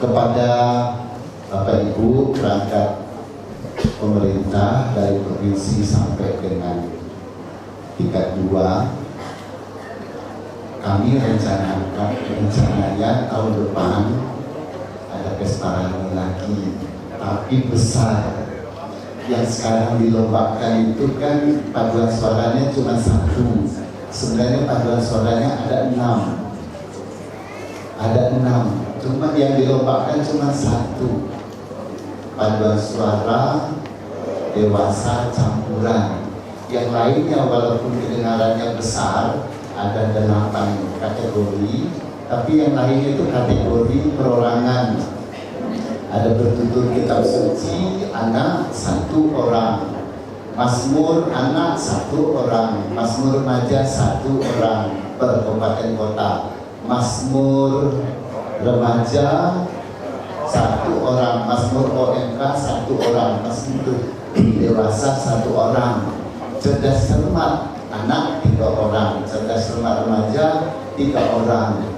kepada Bapak Ibu perangkat pemerintah dari provinsi sampai dengan tingkat 2, kami rencananya tahun depan ada pesta lagi, tapi besar. Yang sekarang dilombakan itu kan paduan suaranya cuma 1. Sebenarnya paduan suaranya ada 6. Cuma yang dilombakan cuma 1. Paduan suara dewasa campuran. Yang lainnya walaupun kedengarannya besar, ada 8 kategori, tapi yang lainnya itu kategori perorangan. Ada bertutur kitab suci anak 1 orang, Mazmur anak 1 orang, Mazmur remaja 1 orang per kabupaten kota, Mazmur remaja 1 orang, Mazmur OMK 1 orang, Mazmur dewasa 1 orang, cerdas cermat anak 3 orang, cerdas cermat remaja 3 orang.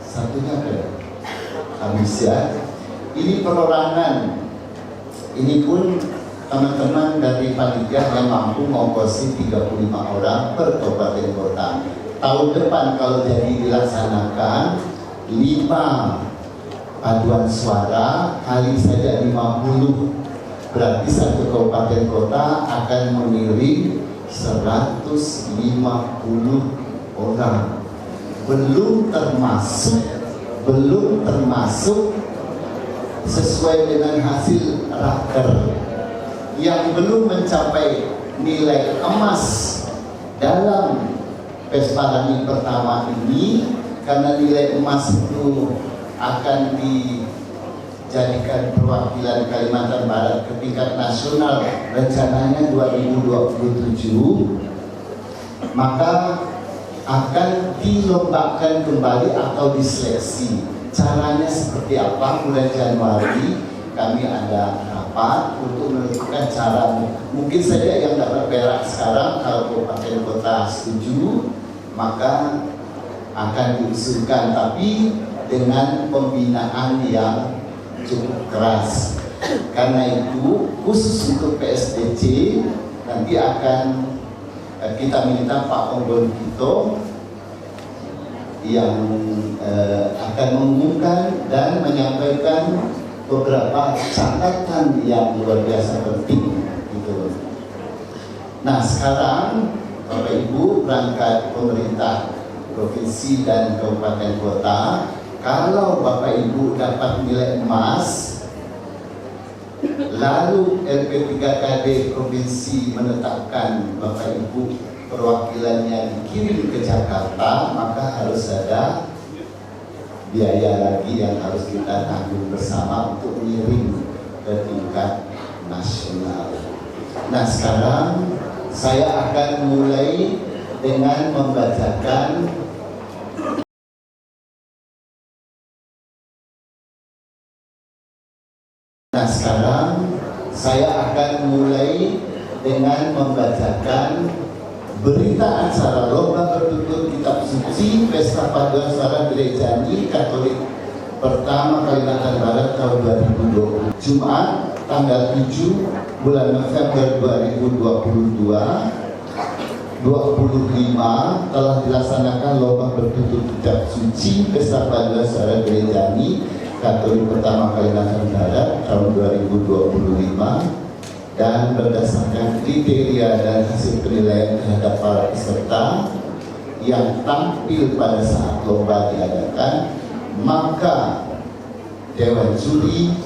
Satunya habis ya. Ini perorangan. Ini pun teman-teman dari panitia yang mampu mengongkosi 35 orang per kabupaten kota. Tahun depan kalau jadi dilaksanakan 5 paduan suara kali saja 50, berarti satu kabupaten kota akan memilih 150 orang. Belum termasuk sesuai dengan hasil raker yang belum mencapai nilai emas dalam Pesparani pertama ini, karena nilai emas itu akan dijadikan perwakilan Kalimantan Barat ke tingkat nasional rencananya 2027, maka akan dilombakan kembali atau diseleksi. Caranya seperti apa? Bulan Januari kami ada rapat untuk menentukan cara. Mungkin saja yang dapat perak sekarang, kalau kabupaten kota setuju, maka akan diusulkan, tapi dengan pembinaan yang cukup keras. Karena itu khusus untuk PSDC nanti akan kita minta Pak Onggol Kito yang akan mengumumkan dan menyampaikan beberapa catatan yang luar biasa penting gitu. Nah sekarang Bapak Ibu perangkat pemerintah provinsi dan kabupaten kota, kalau Bapak Ibu dapat nilai emas, lalu LP3KD provinsi menetapkan Bapak Ibu perwakilannya dikirim ke Jakarta, maka harus ada biaya lagi yang harus kita tanggung bersama untuk mengirim ke tingkat nasional. Nah sekarang saya akan mulai dengan membacakan berita acara lomba bertutur kitab suci Pesta Paduan Suara Gerejani Katolik pertama Kalimantan Barat tahun 2020, Jumat tanggal 7 bulan November 2022 25 telah dilaksanakan lomba bertutur kitab suci Pesta Paduan Suara Gerejani Katolik pertama Kalimantan Barat tahun 2025, dan berdasarkan kriteria dan hasil penilaian terhadap para peserta yang tampil pada saat lomba diadakan, maka Dewan Juri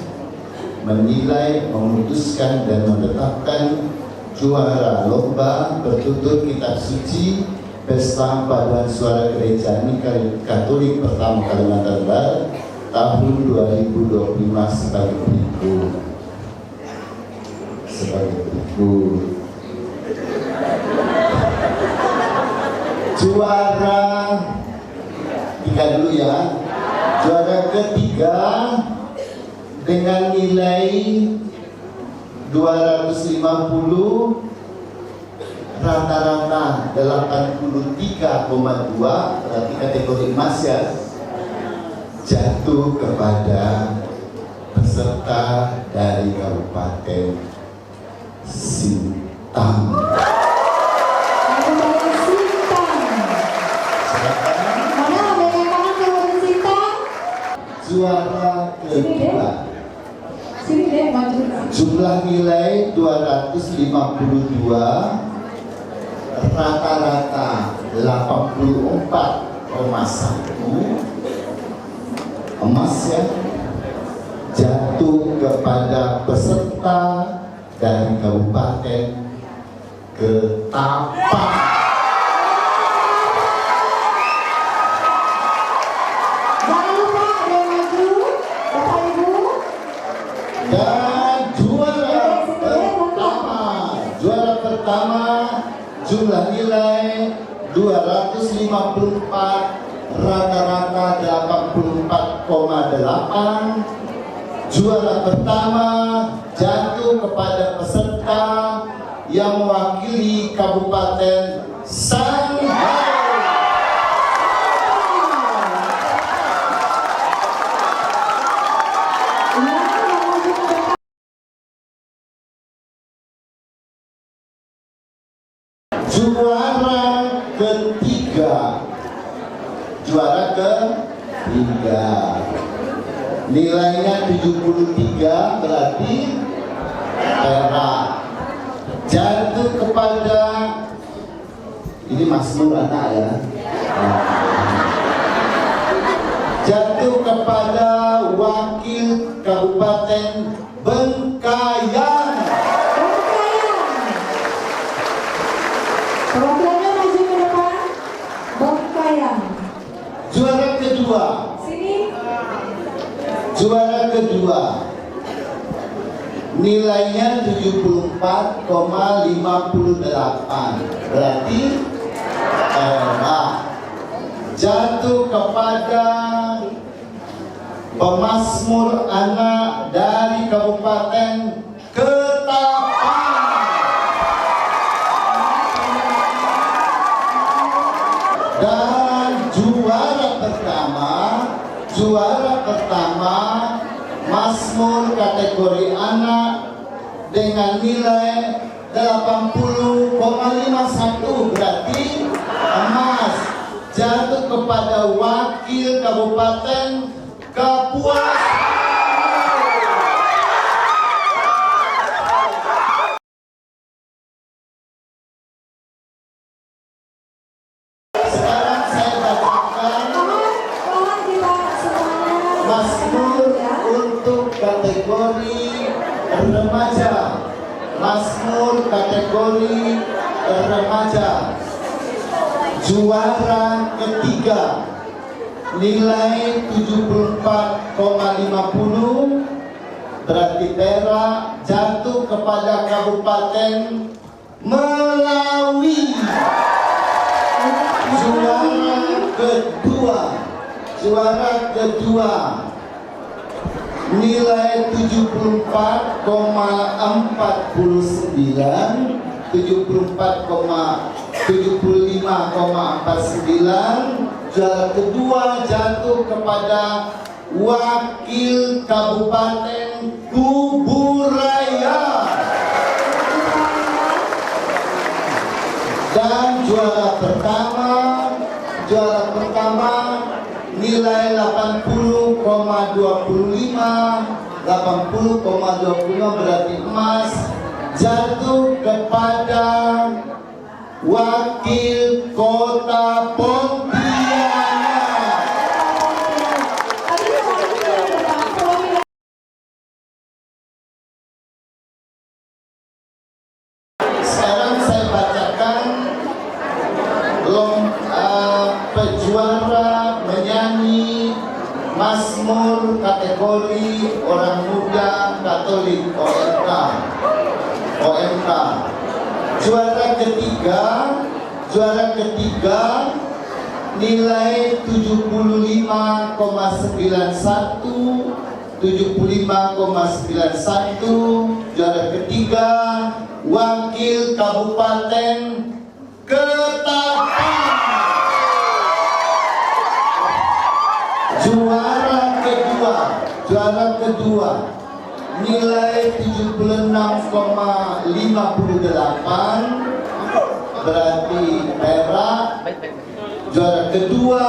menilai, memutuskan dan menetapkan juara lomba bertutur kitab suci Pesta Paduan Suara Gerejani Katolik pertama Kalimantan Barat tahun 2025 sebagai berikut. Juara 3 dulu ya. Juara ketiga dengan nilai 250, rata-rata 83,2, berarti kategori emas ya. jatuh kepada peserta dari Kabupaten Sintang. Kabupaten Sintang. Mana ambilkan tangan Kabupaten Sintang? Juara kedua. Sini deh, maju. Jumlah nilai 252, rata-rata 84,1 emas ya, jatuh kepada peserta dari Kabupaten Ketapang. Jangan lupa ada yang maju, Bapak Ibu. Dan juara pertama jumlah nilai 254, rata-rata 84,8. Juara pertama jatuh kepada peserta yang mewakili Kabupaten Sanggau. Juara ketiga nilainya 73, berarti perak, jatuh kepada ini Masmur anak ya, jatuh kepada wakil Kabupaten Bengkayang. Perwakilannya maju ke depan. Bengkayang. Juara kedua. Sini. Juara kedua. Nilainya 74,58. Berarti jatuh kepada pemazmur anak dari Kabupaten Ketapang. Dan juara pertama Mazmur kategori anak dengan nilai 80,51, berarti emas, jatuh kepada wakil Kabupaten Kapuas. Mazmur untuk kategori remaja. Mazmur kategori remaja. Juara ketiga nilai 74,50, berarti perak, jatuh kepada Kabupaten Melawi. Juara kedua nilai 74,49, 75,49. Juara kedua jatuh kepada wakil Kabupaten Kuburaya. Dan juara pertama nilai 80,25 berarti emas, jatuh kepada wakil Kota Pontianak. Sekarang saya bacakan pejuara menyanyi Mazmur kategori orang muda Katolik OMK. Juara ketiga nilai 75,91. Juara ketiga wakil Kabupaten Ketapang. Juara Juara kedua nilai 76,58 berarti perak. Juara kedua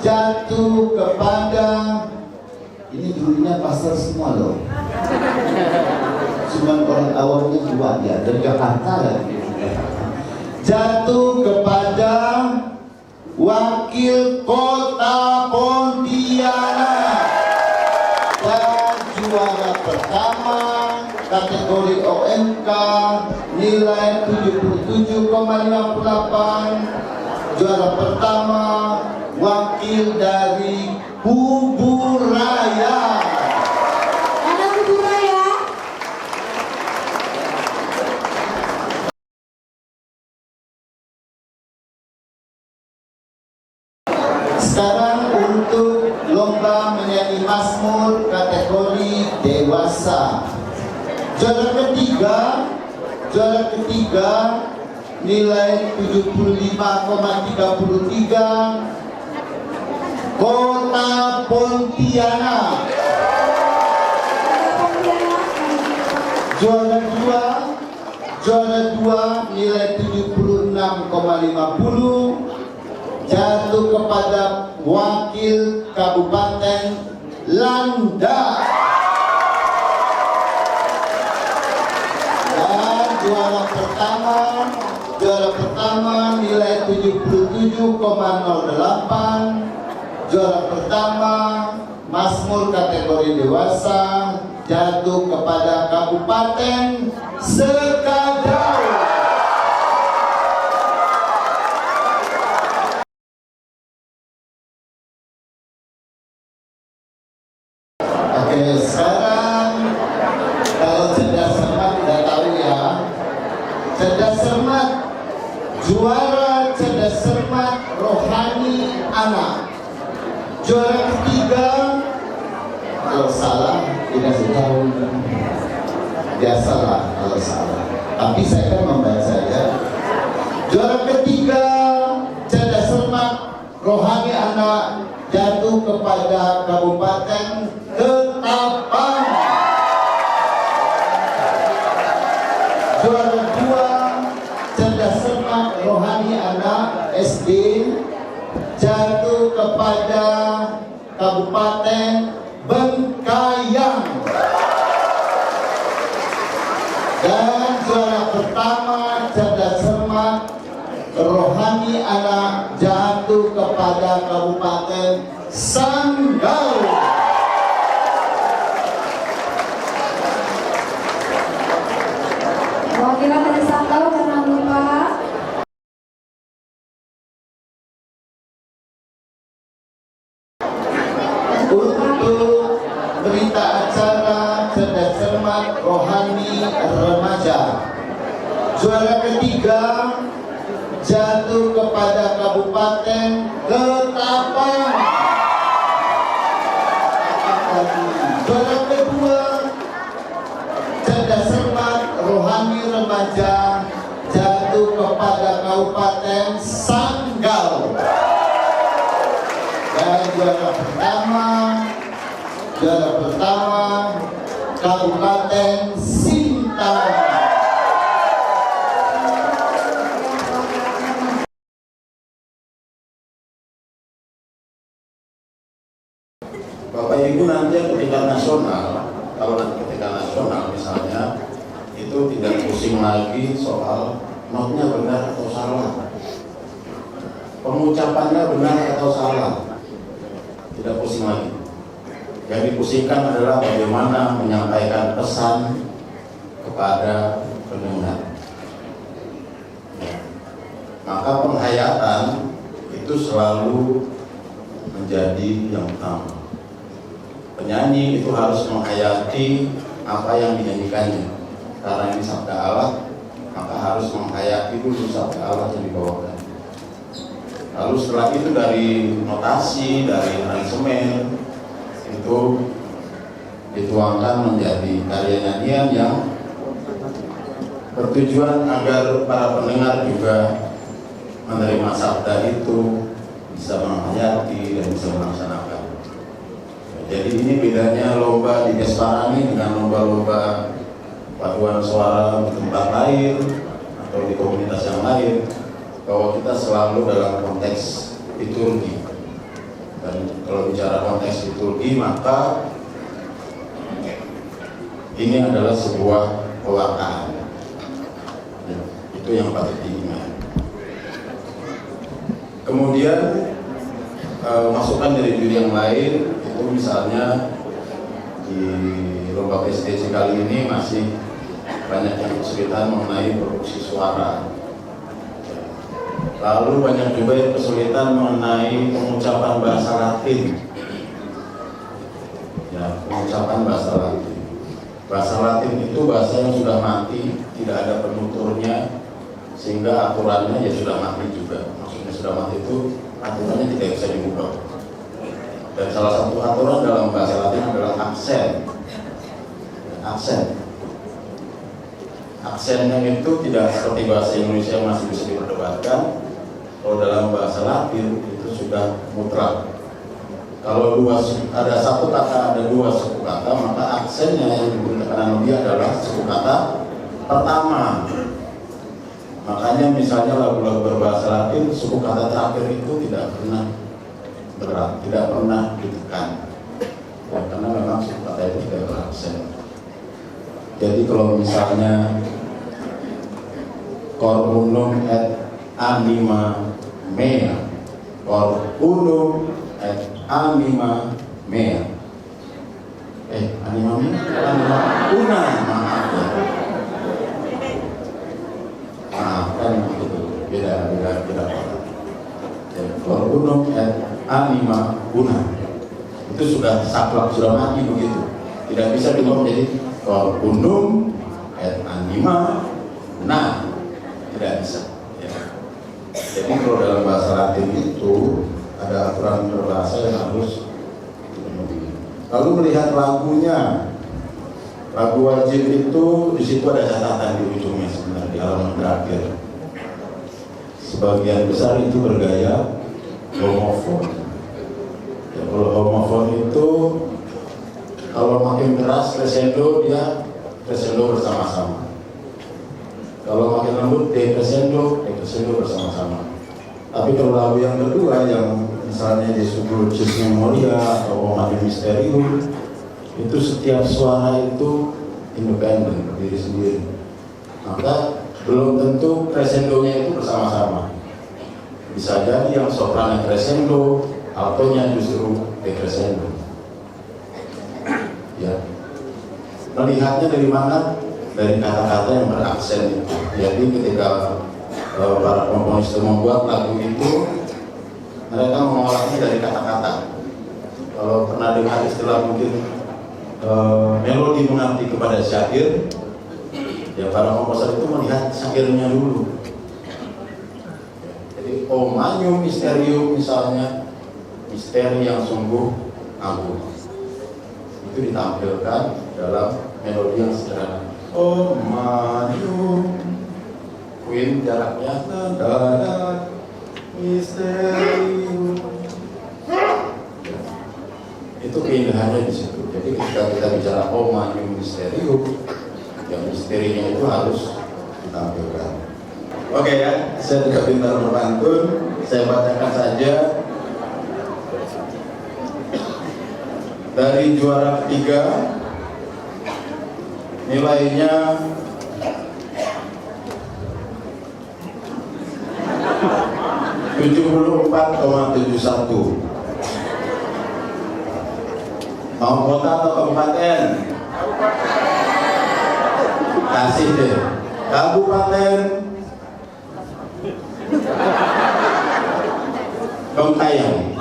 jatuh kepada, ini dulunya pasar semua loh, cuman orang awamnya dua ya, dari Jakarta lagi. Jatuh kepada Wakil Kota Pontianak. Dan juara pertama kategori OMK nilai 77,58. Juara pertama wakil dari Kuburaya. Ada Kuburaya. Sekarang untuk lomba menyanyi Mazmur kategori dewasa. Juara ketiga nilai 75,33 Kota Pontianak. Juara dua nilai 76,50 jatuh kepada wakil Kabupaten Landak. Dan juara pertama nilai 77,08. Juara pertama Mazmur kategori dewasa jatuh kepada Kabupaten Sekadau. Oke, sekarang kalau cerdas cermat udah tahu ya. Cerdas cermat, juara cerdas cermat rohani anak. Juara ketiga, kalau salah dikasih tahu. Biasalah kalau salah. Tapi saya kan membaca ya. Juara ketiga cerdas cermat rohani anak jatuh kepada Kabupaten Ketapang. Juara dua cerdas cermat rohani anak SD jatuh kepada Kabupaten Bengkayang. Dan juara pertama cerdas cermat rohani anak jatuh kepada Kabupaten Sanggau. Perwakilan dari Sanggau jangan lupa. Untuk berita acara cerdas cermat rohani remaja, juara ketiga jatuh kepada Kabupaten Ketapang. Juara kedua cerdas cermat rohani remaja jatuh kepada Kabupaten Sanggau. Dan juara pertama Kabupaten Sintang. Bapak Ibu nanti ke tingkat nasional, kalau nanti ke tingkat nasional misalnya, itu tidak pusing lagi soal notnya benar atau salah, pengucapannya benar atau salah, tidak pusing lagi. Yang dipusingkan adalah bagaimana menyampaikan pesan kepada pendengar. Maka penghayatan itu selalu menjadi yang utama. Penyanyi itu harus menghayati apa yang dinyanyikannya. Karena ini sabda Allah, maka harus menghayati dulu sabda Allah yang dibawakan. Lalu setelah itu dari notasi, dari aransemen itu dituangkan menjadi karya nyanyian yang bertujuan agar para pendengar juga menerima sabda itu, bisa menghayati dan bisa melaksanakan. Jadi ini bedanya lomba di Kesparani dengan lomba-lomba paduan suara di tempat lain atau di komunitas yang lain, bahwa kita selalu dalam konteks liturgi. Dan kalau bicara konteks liturgi, maka ini adalah sebuah pewartaan. Itu yang patut diingat. Kemudian masukan dari juri yang lain itu misalnya di lomba PSDC kali ini masih banyak yang kesulitan mengenai produksi suara. Lalu banyak juga yang kesulitan mengenai pengucapan bahasa Latin. Ya, pengucapan bahasa Latin. Bahasa Latin itu bahasa yang sudah mati, tidak ada penuturnya, sehingga aturannya ya sudah mati juga. Maksudnya sudah mati itu aturannya tidak bisa diubah. Dan salah satu aturan dalam bahasa Latin adalah aksen. Aksen. Aksennya itu tidak seperti bahasa Indonesia yang masih bisa diperdebatkan. Kalau dalam bahasa Latin itu sudah mutlak. Kalau ada satu kata, ada dua suku kata, maka aksennya yang digunakan lebih adalah suku kata pertama. Makanya misalnya lagu-lagu berbahasa Latin, suku kata terakhir itu tidak pernah berat, tidak pernah ditekan. Ya, karena memang suku kata itu tidak beraksen. Jadi kalau misalnya cor unum et anima mea, cor unum et anima mea. Anima mea? Anima una, maaf ya. Maaf kan itu beda. Cor unum et anima una. Itu sudah saklek, sudah mati begitu. Tidak bisa diubah menjadi cor unum et anima una. Tidak bisa. Jadi kalau dalam bahasa Latin itu ada aturan berbahasa yang harus dipenuhi. Lalu melihat lagunya, lagu wajib itu di situ ada catatan di ujungnya sebenarnya di halaman terakhir. Sebagian besar itu bergaya homofon. Ya, kalau homofon itu kalau makin keras crescendo, dia crescendo bersama-sama. Kalau makin lembut, decrescendo bersama-sama. Tapi kalau lagu yang kedua, yang misalnya Jesu Crucis Memoria atau O Mater Mysterium, itu setiap suara itu independen, berdiri sendiri. Maka belum tentu crescendonya itu bersama-sama. Bisa jadi yang soprannya crescendo, altonya justru decrescendo. Ya. Melihatnya dari mana? Dari kata-kata yang beraksen itu. Jadi ketika para komponis itu membuat lagu itu, mereka mengolahnya dari kata-kata. Kalau pernah dengar istilah mungkin melodi mengerti kepada syair, ya para komposer itu melihat syairnya dulu. Jadi O Magnum Mysterium misalnya, misteri yang sungguh agung, itu ditampilkan dalam melodi yang sederhana. Oh maju, Queen jaraknya darat misterium. Itu keindahannya di situ. Jadi ketika kita bicara oh maju misterium, yang misterinya itu harus ditampilkan. Oke ya, saya tidak pintar berpantun, saya bacakan saja. Dari juara ketiga nilainya 74,71. Mau kota atau kabupaten? Kasih deh. Kabupaten Bengkayang.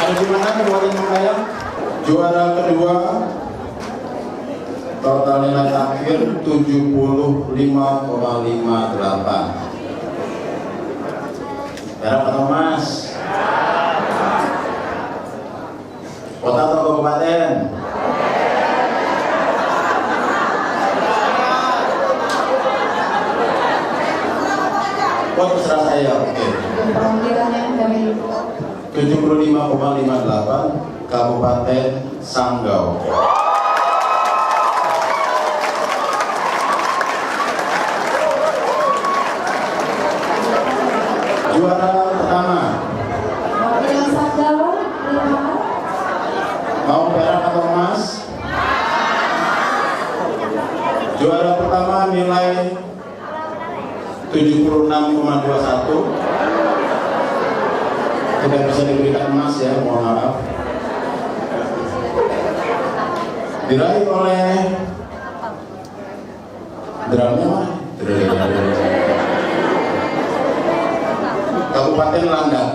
Ada di mana Kabupaten Bengkayang? Juara kedua, total nilai akhir 75,58. Perak atau emas? Kota atau kabupaten? Oh, terserah saya, oke. Perwakilannya dari 75,58 Kabupaten Sanggau. Juara pertama, perwakilan Sanggau, terima. mau perak atau emas? Juara pertama nilai 76,21. Tidak bisa diberikan emas ya, mohon maaf. Diraih oleh drumnya mana? Kabupaten Landak.